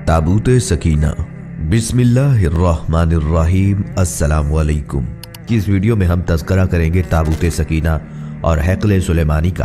ताबूत सकीना। बिस्मिल्लाहिर्रहमानिर्रहीम। अस्सलामु अलैकुम। कि इस वीडियो में हम तज़किरा करेंगे ताबूत सकीना और हैकल सुलेमानी का।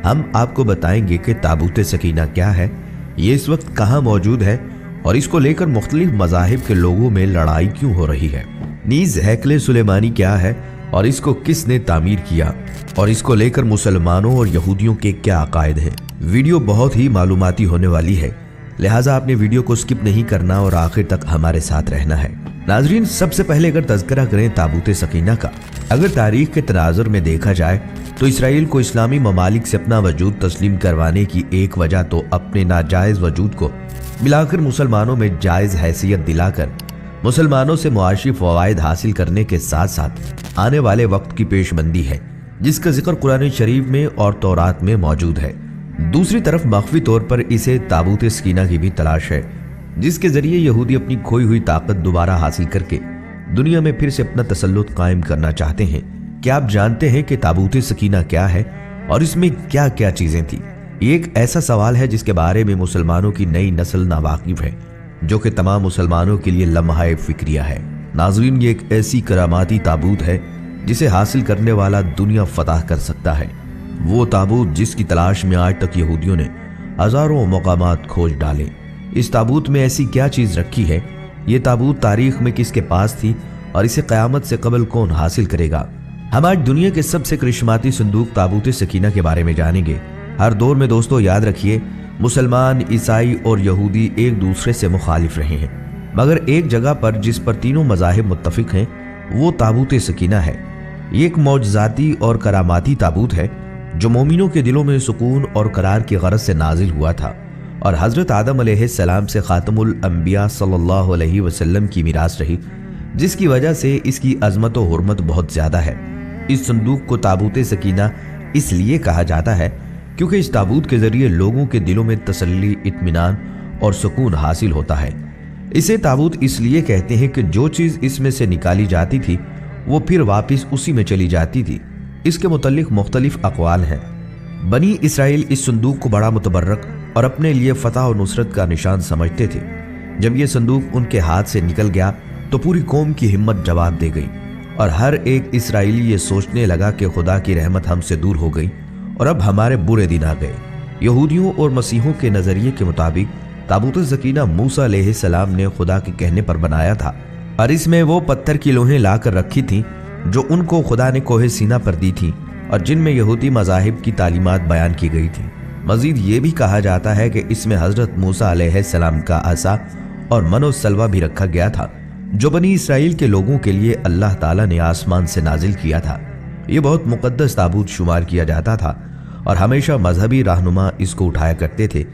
हम आपको बताएंगे कि ताबूत सकीना क्या है, ये इस वक्त कहाँ मौजूद है और इसको लेकर मुख्तलिफ मज़ाहिब के लोगों में लड़ाई क्यों हो रही है। नीज़ हैकल सुलेमानी क्या है और इसको किसने तामीर किया और इसको लेकर मुसलमानों और यहूदियों के क्या अकायद हैं। वीडियो बहुत ही मालूमाती होने वाली है, लिहाजा आपने वीडियो को स्किप नहीं करना और आखिर तक हमारे साथ रहना है। नाजरीन, सबसे पहले अगर तज़किरा करें ताबूत सकीना का, अगर तारीख के तनाजुर में देखा जाए तो इसराइल को इस्लामी ममालिक से अपना वजूद तस्लीम करवाने की एक वजह तो अपने नाजायज़ वजूद को मिलाकर मुसलमानों में जायज़ हैसियत दिलाकर मुसलमानों से मुआशी फ़वाइद हासिल करने के साथ साथ आने वाले वक्त की पेशबंदी है, जिसका जिक्र कुरान शरीफ में और तौरात में मौजूद है। दूसरी तरफ मख्फी तौर पर इसे ताबूत सकीना की भी तलाश है, जिसके जरिए यहूदी अपनी खोई हुई ताकत दोबारा हासिल करके दुनिया में फिर से अपना तसल्लुत कायम करना चाहते हैं। क्या आप जानते हैं कि ताबूत सकीना क्या है और इसमें क्या क्या चीजें थी? ये एक ऐसा सवाल है जिसके बारे में मुसलमानों की नई नस्ल नावाकिफ है, जो कि तमाम मुसलमानों के लिए लम्हा फिक्रिया है। नाज़रीन, ये एक ऐसी करामाती ताबूत है जिसे हासिल करने वाला दुनिया फतह कर सकता है। वो ताबूत जिसकी तलाश में आज तक यहूदियों ने हजारों मकामात खोज डाले। इस ताबूत में ऐसी क्या चीज रखी है, ये ताबूत तारीख में किसके पास थी और इसे क़यामत से कबल कौन हासिल करेगा। हम आज दुनिया के सबसे करिश्माती संदूक ताबूत सकीना के बारे में जानेंगे। हर दौर में दोस्तों याद रखिए, मुसलमान, ईसाई और यहूदी एक दूसरे से मुखालिफ रहे हैं, मगर एक जगह पर जिस पर तीनों मज़ाहिब मुत्तफिक हैं वो ताबूत सकीना है। ये एक मौजज़ाती और करामाती ताबूत है जो मोमिनों के दिलों में सुकून और करार की गरज से नाजिल हुआ था और हज़रत आदम अलैहिस्सलाम से खातमुल अंबिया सल्लल्लाहु अलैहि वसल्लम की मीरास रही, जिसकी वजह से इसकी अजमत और हुर्मत बहुत ज़्यादा है। इस संदूक को ताबूत सकीना इसलिए कहा जाता है क्योंकि इस ताबूत के ज़रिए लोगों के दिलों में तसल्ली, इत्मीनान और सुकून हासिल होता है। इसे ताबूत इसलिए कहते हैं कि जो चीज़ इसमें से निकाली जाती थी वो फिर वापस उसी में चली जाती थी। इसके मुतल्लिक मुख्तलिफ अक़वाल हैं। बनी इसराइल इस संदूक को बड़ा मुतबर्रक और अपने लिए फतह और नुसरत का निशान समझते थे। जब ये संदूक उनके हाथ से निकल गया तो पूरी कौम की हिम्मत जवाब दे गई और हर एक इसराइली ये सोचने लगा कि खुदा की रहमत हमसे दूर हो गई और अब हमारे बुरे दिन आ गए। यहूदियों और मसीहों के नज़रिए के मुताबिक ताबूत सकीना मूसा अलैहिस्सलाम ने खुदा के कहने पर बनाया था और इसमें वो पत्थर की लोहें ला कर रखी थी जो उनको खुदा ने कोहे सीना पर दी थी और जिनमें यहूदी मज़ाहिब की तालीमात बयान की गई थी। मजीद ये भी कहा जाता है कि इसमें हज़रत मूसा अलैहिस्सलाम का असा और मनो सलवा भी रखा गया था, जो बनी इसराइल के लोगों के लिए अल्लाह ताला ने आसमान से नाजिल किया था। ये बहुत मुक़द्दस ताबूत शुमार किया जाता था और हमेशा मजहबी रहनुमा इसको उठाया करते थे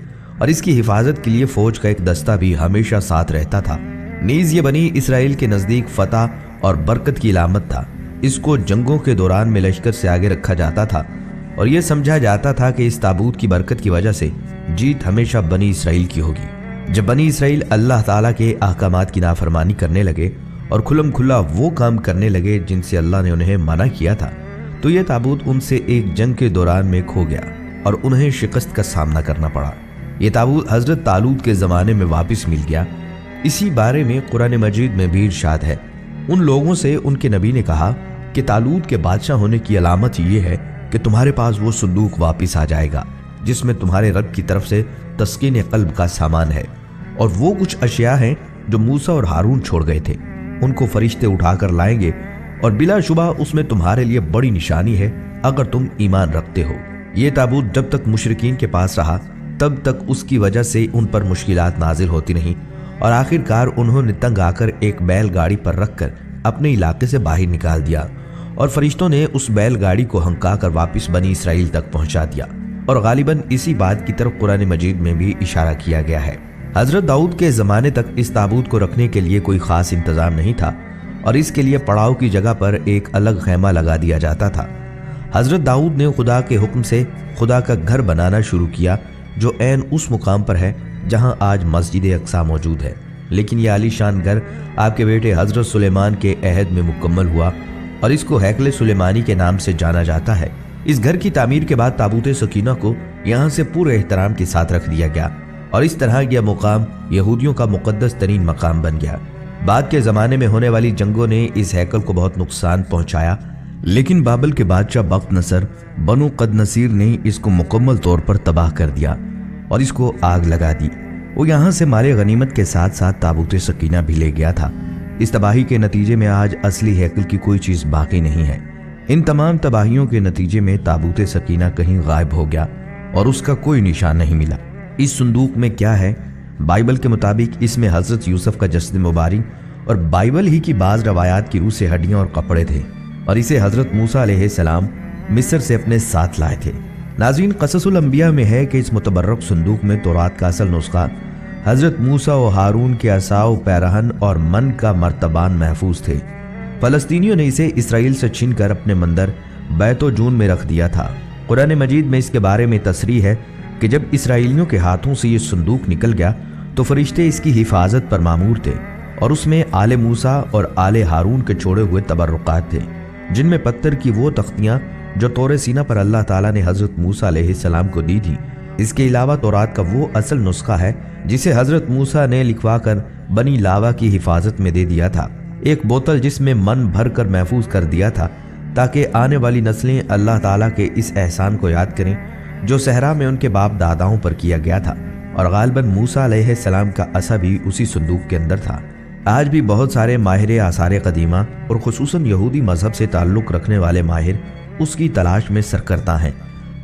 और इसकी हिफाजत के लिए फौज का एक दस्ता भी हमेशा साथ रहता था। नीज़ ये बनी इसराइल के नज़दीक फतह और बरकत की इलामत था। इसको जंगों के दौरान में लश्कर से आगे रखा जाता था और यह समझा जाता था कि इस ताबूत की बरकत की वजह से जीत हमेशा बनी इसराइल की होगी। जब बनी इसराइल अल्लाह ताला के अहकामात की नाफरमानी करने लगे और खुल्लम खुल्ला वो काम करने लगे जिनसे अल्लाह ने उन्हें मना किया था, तो यह ताबूत उनसे एक जंग के दौरान में खो गया और उन्हें शिकस्त का सामना करना पड़ा। यह ताबूत हजरत तालूत के ज़माने में वापस मिल गया। इसी बारे में कुरान मजीद में भी इरशाद है। उन लोगों से उनके नबी ने कहा कि तालूत के बादशाह होने की अलामत ये है कि तुम्हारे पास वो संदूक वापस आ जाएगा जिसमें तुम्हारे रब की तरफ से तस्कीन क़ल्ब का सामान है और वो कुछ अशिया हैं जो मूसा और हारून छोड़ गए थे, उनको फरिश्ते उठाकर लाएंगे और बिलाशुबा उसमें तुम्हारे लिए बड़ी निशानी है अगर तुम ईमान रखते हो। ये ताबूत जब तक मुशरिकीन के पास रहा तब तक उसकी वजह से उन पर मुश्किलात नाजिल होती नहीं और आखिरकार उन्होंने तंग आकर एक बैलगाड़ी पर रखकर अपने इलाके से बाहर निकाल दिया और फरिश्तों ने उस बैलगाड़ी को हंकाकर वापस बनी इसराइल तक पहुंचा दिया और गालिबन इसी बात की तरफ कुरान मजीद में भी इशारा किया गया है। हजरत दाऊद के ज़माने तक इस ताबूत को रखने के लिए कोई ख़ास इंतज़ाम नहीं था और इसके लिए पड़ाव की जगह पर एक अलग खैमा लगा दिया जाता था। हजरत दाऊद ने खुदा के हुक्म से खुदा का घर बनाना शुरू किया जो ऐन उस मुकाम पर है जहां आज मस्जिद अक्सा मौजूद है, लेकिन यह आलीशान घर आपके बेटे हजरत सुलेमान के अहद में मुकम्मल हुआ और इसको हैकल सुलेमानी के नाम से जाना जाता है। इस घर की तामीर के बाद ताबूत सकीना को यहाँ से पूरे एहतराम के साथ रख दिया गया और इस तरह यह मुकाम यहूदियों का मुकद्दस तरीन मकाम बन गया। बाद के ज़माने में होने वाली जंगों ने इस हैकल को बहुत नुकसान पहुंचाया, लेकिन बाबल के बादशाह बख्त नसर बनु कदनसीर ने इसको मुकम्मल तौर पर तबाह कर दिया और इसको आग लगा दी। वो यहाँ से माले गनीमत के साथ साथ ताबूत सकीना भी ले गया था। इस तबाही के नतीजे में आज असली हैकल की कोई चीज़ बाकी नहीं है। इन तमाम तबाहियों के नतीजे में ताबूत सकीना कहीं गायब हो गया और उसका कोई निशान नहीं मिला। इस संदूक में क्या है? बाइबल के मुताबिक इसमें हजरत यूसुफ का जस्द मुबारक और बाइबल ही की बाज रवायात की रूह से हड्डियां और कपड़े थे, और इसे हजरत मूसा अलैहिस्सलाम मिस्र से अपने साथ लाए थे। नाज़रीन, क़ससुल अंबिया में है कि इस मुतबर्रक संदूक में तौरात का असल नुस्खा हजरत मूसा और हारून के असाव, पैरहन और मन का मर्तबान महफूज थे। फ़लस्तीनियों ने इसे इसराइल से छीन कर अपने मंदिर बैतो जून में रख दिया था। कुरान मजीद में इसके बारे में तसरीह है कि जब इसराइलियों के हाथों से ये संदूक निकल गया तो फरिश्ते इसकी हिफाजत पर मामूर थे, और उसमें आले मूसा और आले हारून के छोड़े हुए तबर्रुकात थे, जिनमें पत्थर की वो तख्तियाँ जो तौरे सीना पर अल्लाह ताला ने हजरत मूसा अलैहिस्सलाम को दी थी। इसके अलावा तौरात का वो असल नुस्खा है जिसे हजरत मूसा ने लिखवा कर बनी लावा की हिफाजत में दे दिया था। एक बोतल जिसमें मन भर कर महफूज कर दिया था ताकि आने वाली नस्लें अल्लाह ताला के इस एहसान को याद करें जो सहरा में उनके बाप दादाओं पर किया गया था। और गालिबन मूसा अलैहिस्सलाम का असा भी उसी संदूक के अंदर था। आज भी बहुत सारे माहिर आसार कदीमा और खुसूसन यहूदी मजहब से ताल्लुक़ रखने वाले माहिर उसकी तलाश में सरकर्ता हैं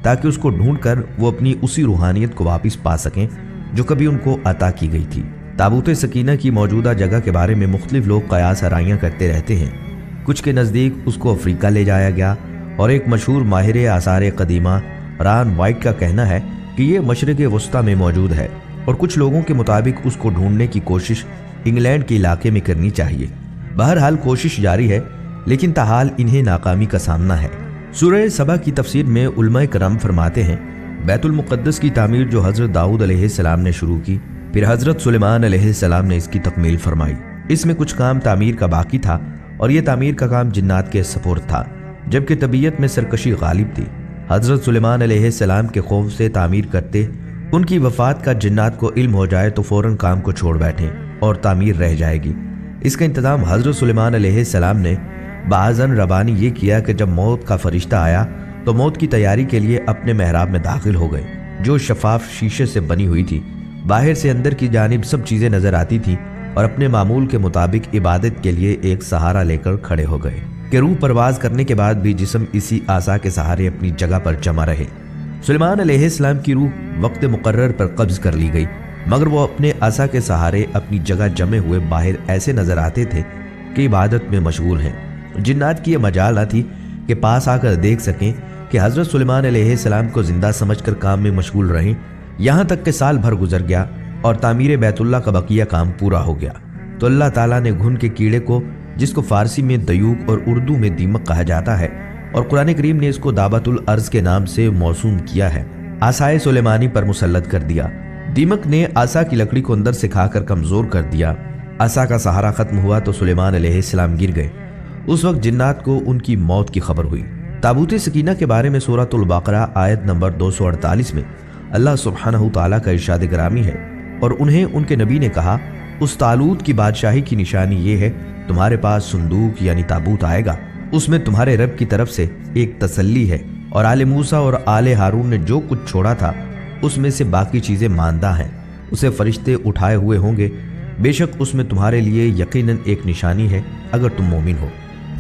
ताकि उसको ढूंढकर वो अपनी उसी रूहानियत को वापस पा सकें जो कभी उनको अता की गई थी। ताबूत सकीना की मौजूदा जगह के बारे में मुख्तलिफ लोग कयास आराइयाँ करते रहते हैं। कुछ के नज़दीक उसको अफ्रीका ले जाया गया, और एक मशहूर माहिर आसार कदीमा रान वाइट का कहना है कि ये मशरिक़ वस्ता में मौजूद है, और कुछ लोगों के मुताबिक उसको ढूंढने की कोशिश इंग्लैंड के इलाके में करनी चाहिए। बहरहाल कोशिश जारी है, लेकिन ताहाल इन्हें नाकामी का सामना है। सूरह सबा की तफसीर में उलमाए करम फरमाते हैं, बैतुल मुक़द्दस की तामीर जो हज़रत दाऊद अलैहिस्सलाम ने शुरू की, फिर हज़रत सुलेमान अलैहिस्सलाम ने इसकी तकमील फरमाई। इसमें कुछ काम तामीर का बाकी था, और यह तामीर का काम जिन्नात के सपुर्द था, जबकि तबीयत में सरकशी गालिब थी। हज़रत सुलेमान अलैहिस्सलाम के खौफ से तामीर करते उनकी वफ़ात का जिन्नात को इल्म हो जाए तो फ़ौरन काम को छोड़ बैठें और तामीर रह जाएगी। इसका इंतज़ाम हज़रत सुलेमान अलैहिस्सलाम ने बाज़न रबानी ये किया कि जब मौत का फरिश्ता आया तो मौत की तैयारी के लिए अपने महराब में दाखिल हो गए, जो शफाफ शीशे से बनी हुई थी। बाहर से अंदर की जानिब सब चीज़ें नज़र आती थी, और अपने मामूल के मुताबिक इबादत के लिए एक सहारा लेकर खड़े हो गए कि रूह परवाज करने के बाद भी जिस्म इसी आसा के सहारे अपनी जगह पर जमा रहे। सुलेमान अलैहिस्सलाम की रूह वक्त मुकर्रर पर कब्ज कर ली गई, मगर वो अपने आसा के सहारे अपनी जगह जमे हुए बाहर ऐसे नजर आते थे कि इबादत में मशगूल हैं। जिन्नात की यह मजाल न थी कि पास आकर देख सकें कि हज़रत सुलेमान अलैहिस्सलाम को जिंदा समझकर काम में मशगूल रहें। यहाँ तक कि साल भर गुजर गया और तामीर बैतुल्लाह का बकिया काम पूरा हो गया तो अल्लाह ताला ने घुन के कीड़े को, जिसको फारसी में दयूक और उर्दू में दीमक कहा जाता है, और कुरान करीम ने इसको दाबतुल अर्ज के नाम से मौसूम किया है, आसाए सुलेमानी पर मुसल्लत कर दिया। दीमक ने आसा की लकड़ी को अंदर से खाकर कमजोर कर दिया। आसा का सहारा खत्म हुआ तो सुलेमान अलैहिस्सलाम गिर गए। उस वक्त जिन्नात को उनकी मौत की खबर हुई। ताबूत सकीना के बारे में सूरतुल बकरा आयत नंबर 248 में अल्लाह सुब्हानहू तआला का इरशाद ग्रामी है, और उन्हें उनके नबी ने कहा, उस तालूत की बादशाही की निशानी ये है, तुम्हारे पास संदूक यानी ताबूत आएगा, उसमें तुम्हारे रब की तरफ से एक तसल्ली है, और आले मूसा और आले हारून ने जो कुछ छोड़ा था उसमें से बाकी चीजें मानदा हैं, उसे फरिश्ते उठाए हुए होंगे, बेशक उसमें तुम्हारे लिए यकीनन एक निशानी है अगर तुम मोमिन हो।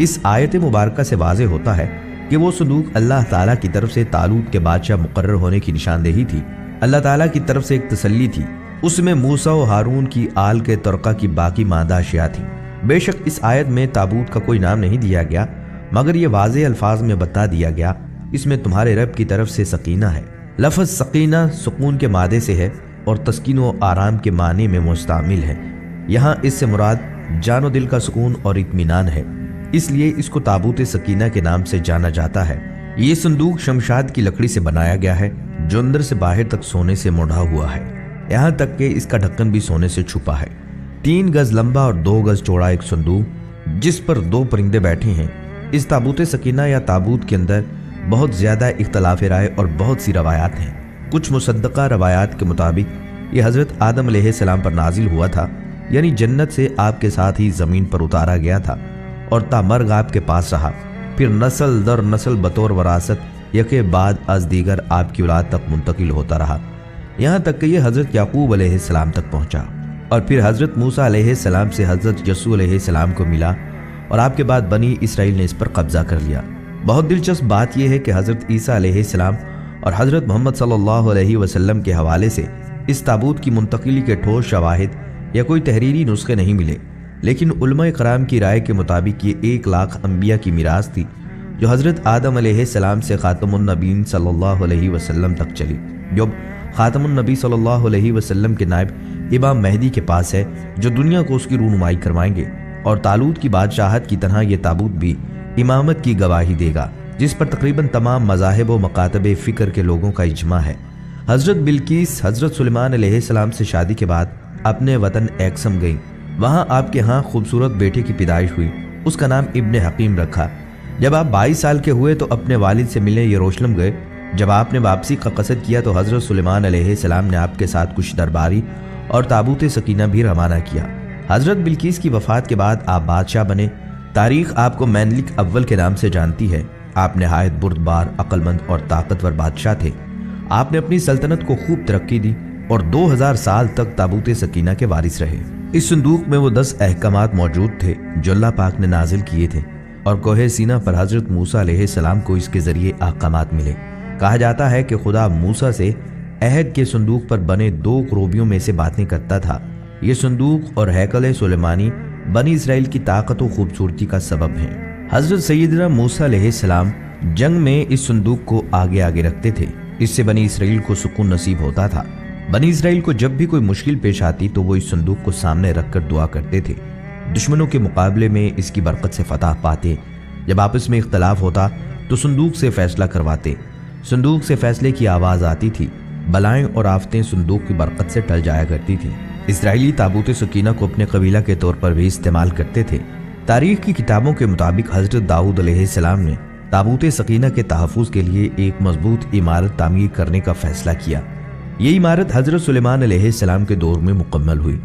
इस आयत मुबारका से वाज़ेह होता है कि वो संदूक अल्लाह ताला की तरफ से तालूत के बादशाह मुकर्रर होने की निशानदेही थी। अल्लाह ताला की तरफ से एक तसल्ली थी, उसमें मूसा और हारून की आल के तरका की बाकी मादा अशिया थी। बेशक इस आयत में ताबूत का कोई नाम नहीं दिया गया, मगर ये वाज़ेह अल्फाज में बता दिया गया, इसमें तुम्हारे रब की तरफ से सकीना है। लफ्ज़ सकीना सुकून के मादे से है और तस्कीन व आराम के माने में मुस्तामिल है। यहाँ इससे मुराद जानो दिल का सुकून और इत्मीनान है, इसलिए इसको ताबूत सकीना के नाम से जाना जाता है। ये संदूक शमशाद की लकड़ी से बनाया गया है, जो अंदर से बाहर तक सोने से मुढ़ा हुआ है, यहाँ तक कि इसका ढक्कन भी सोने से छुपा है। 3 गज लंबा और 2 गज चौड़ा एक संदूक जिस पर 2 परिंदे बैठे हैं। इस ताबूत सकीना या ताबूत के अंदर बहुत ज्यादा इख्तलाफ राय और बहुत सी रवायात हैं। कुछ मुसद्दका रवायात के मुताबिक یہ حضرت آدم علیہ السلام پر نازل ہوا تھا، یعنی جنت سے آپ کے ساتھ ہی زمین پر اتارا گیا تھا اور تا مرگ آپ کے پاس رہا، پھر نسل در نسل بطور وراثت یکے بعد از دیگر آپ کی اولاد تک منتقل ہوتا رہا، یہاں تک کہ یہ حضرت یعقوب علیہ السلام تک پہنچا، اور پھر حضرت موسیٰ علیہ السلام سے حضرت یسوع علیہ السلام کو ملا، اور آپ کے بعد بنی اسرائیل نے اس پر قبضہ کر لیا۔ بہت دلچسپ بات یہ ہے کہ حضرت عیسیٰ علیہ السلام اور حضرت محمد صلی اللہ علیہ وسلم کے حوالے سے اس تابوت کی منتقلی کے ٹھوس شواہد یا کوئی تحریری نسخے نہیں ملے، لیکن علماء کرام کی رائے کے مطابق یہ 1,00,000 انبیاء کی میراث تھی جو حضرت آدم علیہ السلام سے خاتم النبیین صلی اللہ علیہ وسلم تک چلی، جو خاتم النبی صلی اللہ علیہ وسلم کے نائب امام مہدی کے پاس ہے، جو دنیا کو اس کی رونمائی کروائیں گے، اور طالوت کی بادشاہت کی طرح یہ تابوت بھی امامت کی گواہی دے گا، جس پر تقریباً تمام مذاہب و مکاتب فکر کے لوگوں کا اجماع ہے۔ حضرت بلقیس حضرت سلیمان علیہ السلام سے شادی کے بعد اپنے وطن ایکسم گئیں، وہاں آپ کے ہاں خوبصورت بیٹے کی پیدائش ہوئی، اس کا نام ابن حکیم رکھا۔ جب آپ 22 سال کے ہوئے تو اپنے والد سے ملنے یروشلم گئے۔ جب آپ نے واپسی کا قصد کیا تو حضرت سلیمان علیہ السلام نے آپ کے ساتھ کچھ درباری اور تابوت سکینہ بھی روانہ کیا۔ حضرت بلقیس کی وفات کے بعد آپ بادشاہ بنے۔ تاریخ آپ کو مینلک اول کے نام سے جانتی ہے۔ آپ نہایت بردبار، عقل مند اور طاقتور بادشاہ تھے۔ آپ نے اپنی سلطنت کو خوب ترقی دی اور 2000 سال تک تابوت سکینہ کے وارث رہے۔ اس صندوق میں وہ 10 احکامات موجود تھے جو اللہ پاک نے نازل کیے تھے، اور کوہ سینا پر حضرت موسیٰ علیہ السلام کو اس کے ذریعے احکامات ملے۔ کہا جاتا ہے کہ خدا موسیٰ سے عہد کے صندوق پر بنے 2 کروبیوں میں سے باتیں کرتا تھا۔ یہ صندوق اور ہیکل سلیمانی بنی اسرائیل کی طاقت و خوبصورتی کا سبب ہیں۔ حضرت سیدنا موسیٰ علیہ السلام جنگ میں اس صندوق کو آگے آگے رکھتے تھے، اس سے بنی اسرائیل کو سکون نصیب ہوتا تھا۔ بنی اسرائیل کو جب بھی کوئی مشکل پیش آتی تو وہ اس صندوق کو سامنے رکھ کر دعا کرتے تھے، دشمنوں کے مقابلے میں اس کی برکت سے فتح پاتے۔ جب آپس میں اختلاف ہوتا تو صندوق سے فیصلہ کرواتے، صندوق سے فیصلے کی آواز آتی تھی، بلائیں اور آفتیں صندوق کی برکت سے ٹل جایا کرتی تھی۔ اسرائیلی تابوت سکینہ کو اپنے قبیلہ کے طور پر بھی استعمال کرتے تھے۔ تاریخ کی کتابوں کے مطابق حضرت داؤد علیہ السلام نے تابوت سکینہ کے تحفظ کے لیے ایک مضبوط عمارت تعمیر کرنے کا فیصلہ کیا۔ یہ عمارت حضرت سلیمان علیہ السلام کے دور میں مکمل ہوئی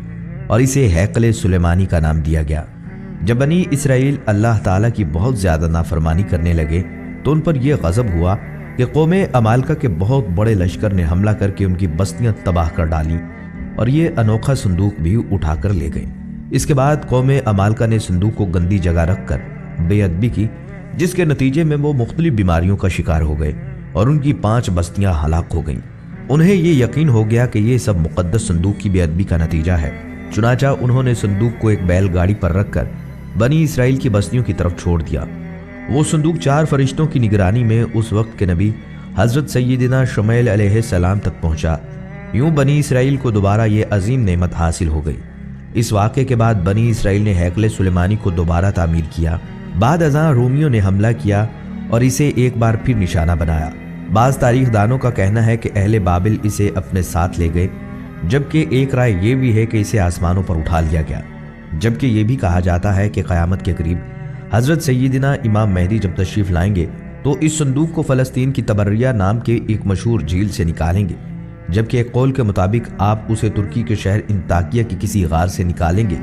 اور اسے ہیکل سلیمانی کا نام دیا گیا۔ جب بنی اسرائیل اللہ تعالیٰ کی بہت زیادہ نافرمانی کرنے لگے تو ان پر یہ غضب ہوا کہ قوم عمالقہ کے بہت بڑے لشکر نے حملہ کر کے ان کی بستیاں تباہ کر ڈالیں اور یہ انوکھا صندوق بھی اٹھا کر لے گئے۔ اس کے بعد قوم عمالقہ نے صندوق کو گندی جگہ رکھ کر بے ادبی کی، جس کے نتیجے میں وہ مختلف بیماریوں کا شکار ہو گئے اور ان کی 5 بستیاں ہلاک ہو گئیں۔ انہیں یہ یقین ہو گیا کہ یہ سب مقدس صندوق کی بے ادبی کا نتیجہ ہے، چنانچہ انہوں نے صندوق کو ایک بیل گاڑی پر رکھ کر بنی اسرائیل کی بستیوں کی طرف چھوڑ دیا۔ وہ صندوق 4 فرشتوں کی نگرانی میں اس وقت کے نبی حضرت سیدنا شمعیل علیہ السلام تک پہنچا۔ یوں بنی اسرائیل کو دوبارہ یہ عظیم نعمت حاصل ہو گئی۔ اس واقعے کے بعد بنی اسرائیل نے ہیکل سلیمانی کو دوبارہ تعمیر کیا۔ بعد ازاں رومیوں نے حملہ کیا اور اسے ایک بار پھر نشانہ بنایا۔ بعض تاریخ دانوں کا کہنا ہے کہ اہل بابل اسے اپنے ساتھ لے گئے، جبکہ ایک رائے یہ بھی ہے کہ اسے آسمانوں پر اٹھا لیا گیا۔ جبکہ یہ بھی کہا جاتا ہے کہ قیامت کے قریب حضرت سیدنا امام مہدی جب تشریف لائیں گے تو اس صندوق کو فلسطین کی تبریہ نام کے ایک مشہور جھیل سے نکالیں گے، جبکہ ایک قول کے مطابق آپ اسے ترکی کے شہر انطاکیہ کی کسی غار سے نکالیں گے۔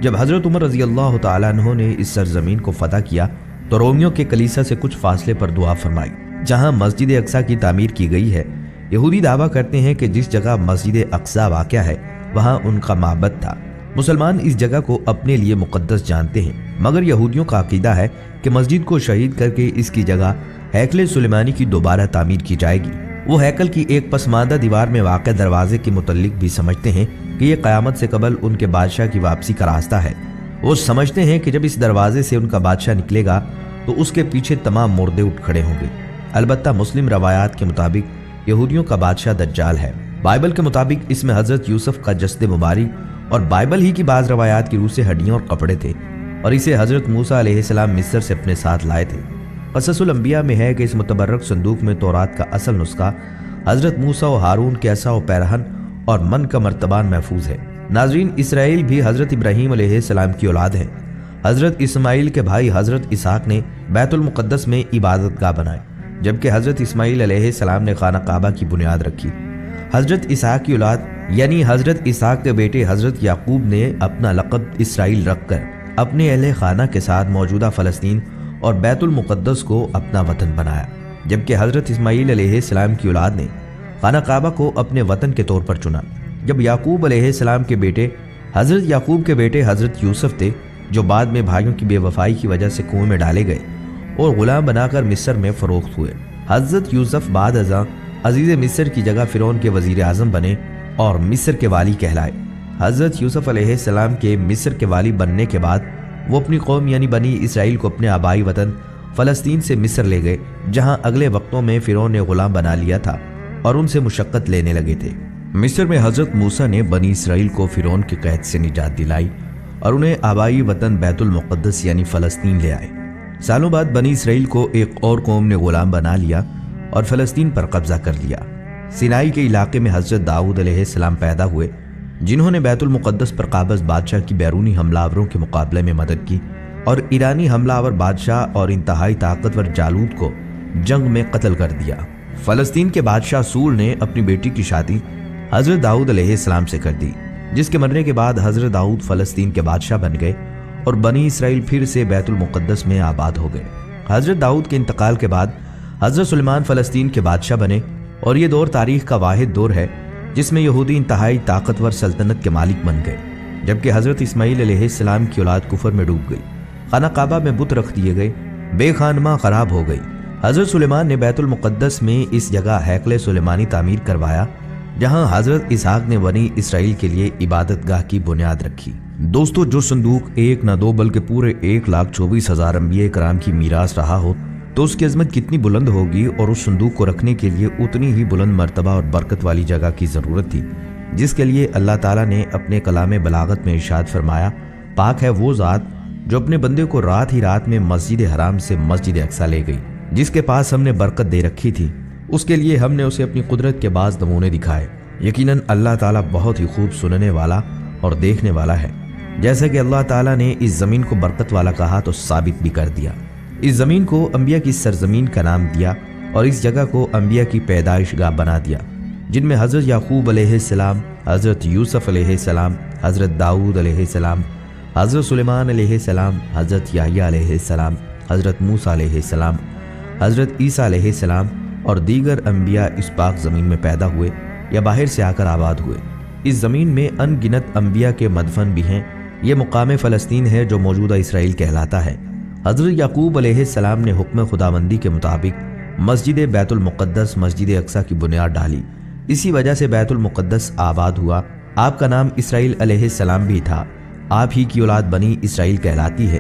جب حضرت عمر رضی اللہ تعالیٰ عنہ نے اس سرزمین کو فتح کیا تو رومیوں کے کلیسا سے کچھ فاصلے پر دعا فرمائی، جہاں مسجد اقصیٰ کی تعمیر کی گئی ہے۔ یہودی دعویٰ کرتے ہیں کہ جس جگہ مسجد اقصیٰ واقع ہے وہاں ان کا معبد تھا۔ مسلمان اس جگہ کو اپنے لیے مقدس جانتے ہیں، مگر یہودیوں کا عقیدہ ہے کہ مسجد کو شہید کر کے اس کی جگہ ہیکل سلیمانی کی دوبارہ تعمیر کی جائے گی۔ وہ ہیکل کی ایک پسماندہ دیوار میں واقع دروازے کے متعلق بھی سمجھتے ہیں کہ یہ قیامت سے قبل ان کے بادشاہ کی واپسی کا راستہ ہے۔ وہ سمجھتے ہیں کہ جب اس دروازے سے ان کا بادشاہ نکلے گا تو اس کے پیچھے تمام مردے اٹھ کھڑے ہوں گے۔ البتہ مسلم روایات کے مطابق یہودیوں کا بادشاہ دجال ہے۔ بائبل کے مطابق اس میں حضرت یوسف کا جسد مبارک اور بائبل ہی کی بعض روایات کی روح سے ہڈیاں اور کپڑے تھے، اور اسے حضرت موسیٰ علیہ السلام مصر سے اپنے ساتھ لائے تھے۔ قصص الانبیاء میں ہے کہ اس متبرک صندوق میں تورات کا اصل نسخہ، حضرت موسیٰ و ہارون کے عصا و پیرہن اور من کا مرتبان محفوظ ہے۔ ناظرین، اسرائیل بھی حضرت ابراہیم علیہ السلام کی اولاد ہیں۔ حضرت اسماعیل کے بھائی حضرت اسحاق نے بیت المقدس میں عبادت گاہ بنائے، جبکہ حضرت اسماعیل علیہ السلام نے خانہ کعبہ کی بنیاد رکھی۔ حضرت اسحاق کی اولاد یعنی حضرت اسحاق کے بیٹے حضرت یعقوب نے اپنا لقب اسرائیل رکھ کر اپنے اہل خانہ کے ساتھ موجودہ فلسطین اور بیت المقدس کو اپنا وطن بنایا، جبکہ حضرت اسماعیل علیہ السلام کی اولاد نے خانہ کعبہ کو اپنے وطن کے طور پر چنا۔ جب یعقوب علیہ السلام کے بیٹے حضرت یعقوب کے بیٹے حضرت یوسف تھے، جو بعد میں بھائیوں کی بے وفائی کی وجہ سے کنویں میں ڈالے گئے اور غلام بنا کر مصر میں فروخت ہوئے۔ حضرت یوسف بعد ازاں عزیز مصر کی جگہ فرعون کے وزیر اعظم بنے اور مصر کے والی کہلائے۔ حضرت یوسف علیہ السلام کے مصر کے والی بننے کے بعد وہ اپنی قوم یعنی بنی اسرائیل کو اپنے آبائی وطن فلسطین سے مصر لے گئے، جہاں اگلے وقتوں میں فرعون نے غلام بنا لیا تھا اور ان سے مشقت لینے لگے تھے۔ مصر میں حضرت موسیٰ نے بنی اسرائیل کو فرعون کے قید سے نجات دلائی اور انہیں آبائی وطن بیت المقدس یعنی فلسطین لے آئے۔ سالوں بعد بنی اسرائیل کو ایک اور قوم نے غلام بنا لیا اور فلسطین پر قبضہ کر لیا۔ سینائی کے علاقے میں حضرت داؤد علیہ السلام پیدا ہوئے، جنہوں نے بیت المقدس پر قابض بادشاہ کی بیرونی حملہ آوروں کے مقابلے میں مدد کی اور ایرانی حملہ آور بادشاہ اور انتہائی طاقتور جالوت کو جنگ میں قتل کر دیا۔ فلسطین کے بادشاہ سور نے اپنی بیٹی کی شادی حضرت داؤد علیہ السلام سے کر دی، جس کے مرنے کے بعد حضرت داؤد فلسطین کے بادشاہ بن گئے اور بنی اسرائیل پھر سے بیت المقدس میں آباد ہو گئے۔ حضرت داؤد کے انتقال کے بعد حضرت سلیمان فلسطین کے بادشاہ بنے اور یہ دور تاریخ کا واحد دور ہے جس میں یہودی انتہائی طاقتور سلطنت کے مالک بن گئے، جبکہ حضرت اسماعیل علیہ السلام کی اولاد کفر میں ڈوب گئی، خانہ کعبہ میں بت رکھ دیے گئے، بے خانمہ خراب ہو گئی۔ حضرت سلیمان نے بیت المقدس میں اس جگہ ہیکل سلیمانی تعمیر کروایا، جہاں حضرت اسحاق نے بنی اسرائیل کے لیے عبادت گاہ کی بنیاد رکھی۔ دوستو، جو صندوق ایک نہ دو بلکہ پورے 1,24,000 انبیاء کرام کی میراث رہا ہو تو اس کی عظمت کتنی بلند ہوگی، اور اس صندوق کو رکھنے کے لیے اتنی ہی بلند مرتبہ اور برکت والی جگہ کی ضرورت تھی، جس کے لیے اللہ تعالیٰ نے اپنے کلام بلاغت میں ارشاد فرمایا، پاک ہے وہ ذات جو اپنے بندے کو رات ہی رات میں مسجد حرام سے مسجد اقصیٰ لے گئی، جس کے پاس ہم نے برکت دے رکھی تھی، اس کے لیے ہم نے اسے اپنی قدرت کے بعض نمونے دکھائے۔ یقیناً اللہ تعالیٰ بہت ہی خوب سننے والا اور دیکھنے والا ہے۔ جیسا کہ اللہ تعالیٰ نے اس زمین کو برکت والا کہا تو ثابت بھی کر دیا۔ اس زمین کو انبیاء کی سرزمین کا نام دیا اور اس جگہ کو انبیاء کی پیدائش گاہ بنا دیا، جن میں حضرت یعقوب علیہ السلام، حضرت یوسف علیہ السلام، حضرت داؤد علیہ السلام، حضرت سلیمان علیہ السلام، حضرت یحییٰ علیہ السلام، حضرت موسیٰ علیہ السلام، حضرت عیسیٰ علیہ السلام اور دیگر انبیاء اس پاک زمین میں پیدا ہوئے یا باہر سے آ کر آباد ہوئے۔ اس زمین میں ان گنت انبیاء کے مدفن بھی ہیں۔ یہ مقام فلسطین ہے جو موجودہ اسرائیل کہلاتا ہے۔ حضرت یعقوب علیہ السلام نے حکم خداوندی کے مطابق مسجد بیت المقدس مسجد اقصیٰ کی بنیاد ڈالی، اسی وجہ سے بیت المقدس آباد ہوا۔ آپ کا نام اسرائیل علیہ السلام بھی تھا، آپ ہی کی اولاد بنی اسرائیل کہلاتی ہے۔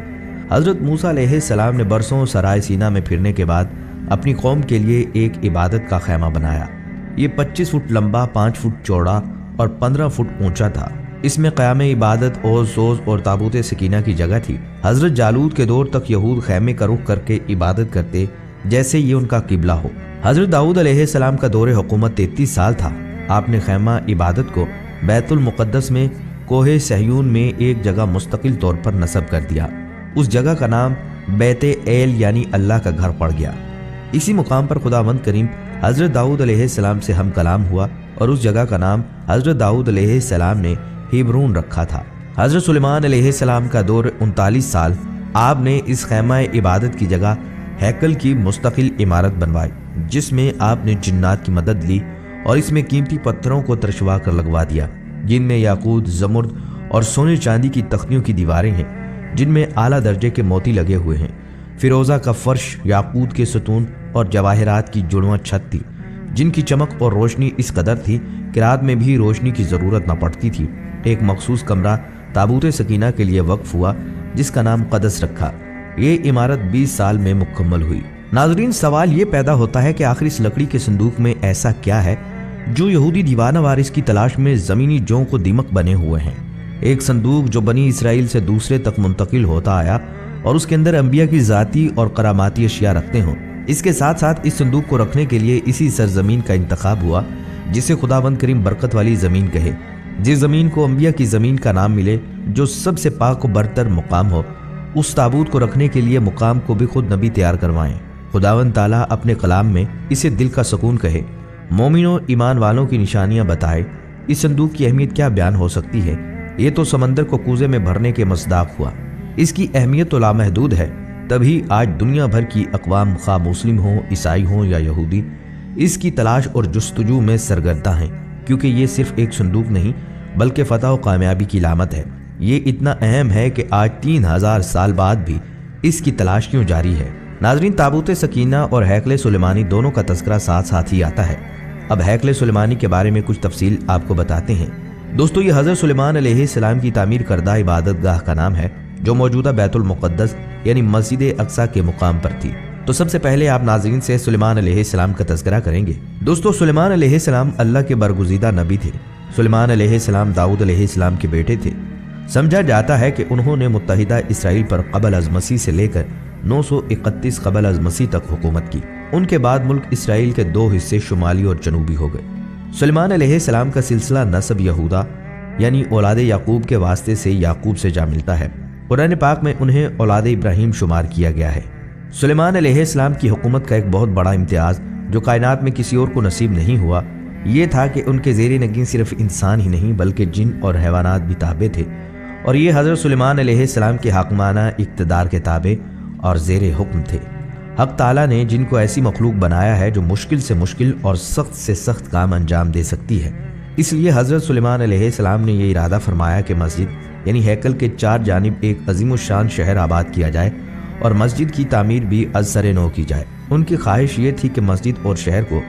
حضرت موسیٰ علیہ السلام نے برسوں سرائے سینا میں پھرنے کے بعد اپنی قوم کے لیے ایک عبادت کا خیمہ بنایا۔ یہ 25 فٹ لمبا، 5 فٹ چوڑا اور 15 فٹ اونچا تھا۔ اس میں قیام عبادت، اوز سوز اور تابوت سکینہ کی جگہ تھی۔ حضرت جالوت کے دور تک یہود خیمے کا رخ کر کے عبادت کرتے جیسے یہ ان کا قبلہ ہو۔ حضرت داؤد علیہ السلام کا دور حکومت 33 سال تھا۔ آپ نے خیمہ عبادت کو بیت المقدس میں کوہ صہیون میں ایک جگہ مستقل طور پر نصب کر دیا۔ اس جگہ کا نام بیت ایل یعنی اللہ کا گھر پڑ گیا۔ اسی مقام پر خداوند کریم حضرت داؤد علیہ السلام سے ہم کلام ہوا اور اس جگہ کا نام حضرت داؤد علیہ السلام نے ہیبرون رکھا تھا۔ حضرت سلیمان علیہ السلام کا دور 39 سال۔ آپ نے اس خیمہ عبادت کی جگہ ہیکل کی مستقل عمارت بنوائی، جس میں آپ نے جنات کی مدد لی اور اس میں قیمتی پتھروں کو ترشوا کر لگوا دیا، جن میں یاقوت، زمرد اور سونے چاندی کی تختیوں کی دیواریں ہیں، جن میں اعلیٰ درجے کے موتی لگے ہوئے ہیں۔ فیروزہ کا فرش، یاقوت کے ستون اور جواہرات کی جڑواں چھت تھی، جن کی چمک اور روشنی اس قدر تھی کہ رات میں بھی روشنی کی ضرورت نہ پڑتی تھی۔ ایک مخصوص کمرہ تابوت سکینہ کے لیے وقف ہوا، جس کا نام قدس رکھا۔ یہ عمارت 20 سال میں مکمل ہوئی۔ ناظرین، سوال یہ پیدا ہوتا ہے کہ آخر اس لکڑی کے صندوق میں ایسا کیا ہے جو یہودی دیوانہ وارث کی تلاش میں زمینی جوں کو دیمک بنے ہوئے ہیں؟ ایک صندوق جو بنی اسرائیل سے دوسرے تک منتقل ہوتا آیا اور اس کے اندر انبیاء کی ذاتی اور کراماتی اشیاء رکھتے ہوں۔ اس کے ساتھ ساتھ اس صندوق کو رکھنے کے لیے اسی سرزمین کا انتخاب ہوا جسے خداوند کریم برکت والی زمین کہے، جس زمین کو انبیاء کی زمین کا نام ملے، جو سب سے پاک و برتر مقام ہو۔ اس تابوت کو رکھنے کے لیے مقام کو بھی خود نبی تیار کروائیں۔ خداوند تعالیٰ اپنے کلام میں اسے دل کا سکون کہے، مومنوں ایمان والوں کی نشانیاں بتائے، इस संदूक की अहमियत क्या बयान हो सकती है। ये तो समंदर को कूजे में भरने के मसदाक हुआ। इसकी अहमियत तो लामहदूद है, तभी आज दुनिया भर की अक़वाम, खा मुस्लिम हो, ईसाई हो या यहूदी, इसकी तलाश और जुस्तजू में सरगर्दा हैं, क्योंकि ये सिर्फ एक संदूक नहीं बल्कि फ़तह और कामयाबी की लामत है। ये इतना अहम है कि आज 3000 साल बाद भी इसकी तलाश क्यों जारी है। नाज़रीन, ताबूत सकीना और हैकले सुलेमानी दोनों का तज़किरा साथ साथ ही आता है। अब हैकले सुलेमानी के बारे में कुछ तफसील आपको बताते हैं। दोस्तों, ये हज़रत सुलेमान अलैहिस्सलाम की तामीर करदा इबादत गाह का नाम है, जो मौजूदा बैतुल मुक़द्दस यानी मस्जिद अक्सा के मुकाम पर थी। तो सबसे पहले आप नाज़रीन से सुलेमान अलैहिस्सलाम का तज़किरा करेंगे। दोस्तों, सुलेमान अलैहिस्सलाम अल्लाह के बरगुज़ीदा नबी थे। सुलेमान अलैहिस्सलाम दाऊद अलैहिस्सलाम के बेटे थे। समझा जाता है कि उन्होंने मुत्तहिदा इसराइल पर क़बल अज़ मसीह से लेकर 931 क़बल अज़ मसीह तक हुकूमत की। उनके बाद मुल्क इसराइल के 2 हिस्से शुमाली और जनूबी हो गए। सुलेमान अलैहिस्सलाम का सिलसिला नसब यहूदा यानी औलाद याकूब के वास्ते से याकूब से जा मिलता है। कुरान पाक में उन्हें औलाद इब्राहीम शुमार किया गया है। सुलेमान अलैहिस्सलाम की हुकूमत का एक बहुत बड़ा इम्तियाज़ जो कायनात में किसी और को नसीब नहीं हुआ, ये था कि उनके ज़ेर नगीं सिर्फ इंसान ही नहीं बल्कि जिन और हैवानात भी ताबे थे, और ये हज़रत सुलेमान अलैहिस्सलाम के हाकमाना इक़्तिदार के ताबे और ज़ेर हुक्म थे। हक़ ताला ने जिनको ऐसी मखलूक बनाया है जो मुश्किल से मुश्किल और सख्त से सख्त काम अंजाम दे सकती है, इसलिए हज़रत सुलेमान अलैहिस्सलाम ने यह इरादा फरमाया कि मस्जिद यानी हैकल के 4 जानिब एक अज़ीमुश्शान शहर आबाद किया जाए और मस्जिद की तामीर भी अज़-सरे नौ की जाए। उनकी ख्वाहिश ये थी कि मस्जिद और शहर को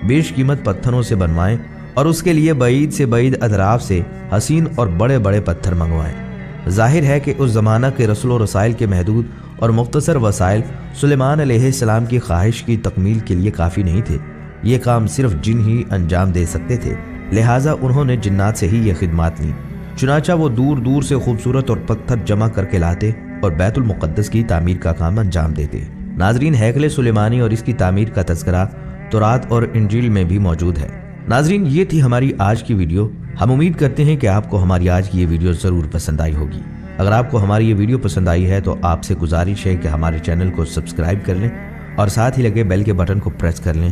बेशकीमत पत्थरों से बनवाएं और उसके लिए बईद से बईद अतराफ से हसीन और बड़े बड़े पत्थर मंगवाएं। जाहिर है कि उस ज़माना के रसूल और रसाइल के महदूद और मुख्तसर वसाइल सुलेमान अलैहिस्सलाम की ख्वाहिश की तकमील के लिए काफ़ी नहीं थे। ये काम सिर्फ जिन ही अंजाम दे सकते थे, लिहाजा उन्होंने जिन्नात से ही ये खिदमात ली। चुनाचा वो दूर दूर से खूबसूरत और पत्थर जमा करके लाते और बैतुल मुक़द्दस की तामीर का काम अंजाम देते। नाज़रीन, हैकले सुलेमानी और इसकी तामीर का तज़किरा तौरात और इंजील में भी मौजूद है। नाज़रीन, ये थी हमारी आज की वीडियो। हम उम्मीद करते हैं कि आपको हमारी आज की ये वीडियो ज़रूर पसंद आई होगी। अगर आपको हमारी ये वीडियो पसंद आई है तो आपसे गुजारिश है कि हमारे चैनल को सब्सक्राइब कर लें और साथ ही लगे बेल के बटन को प्रेस कर लें,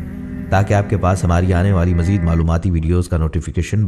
ताकि आपके पास हमारी आने वाली मज़ीद मालूमाती वीडियोज़ का नोटिफिकेशन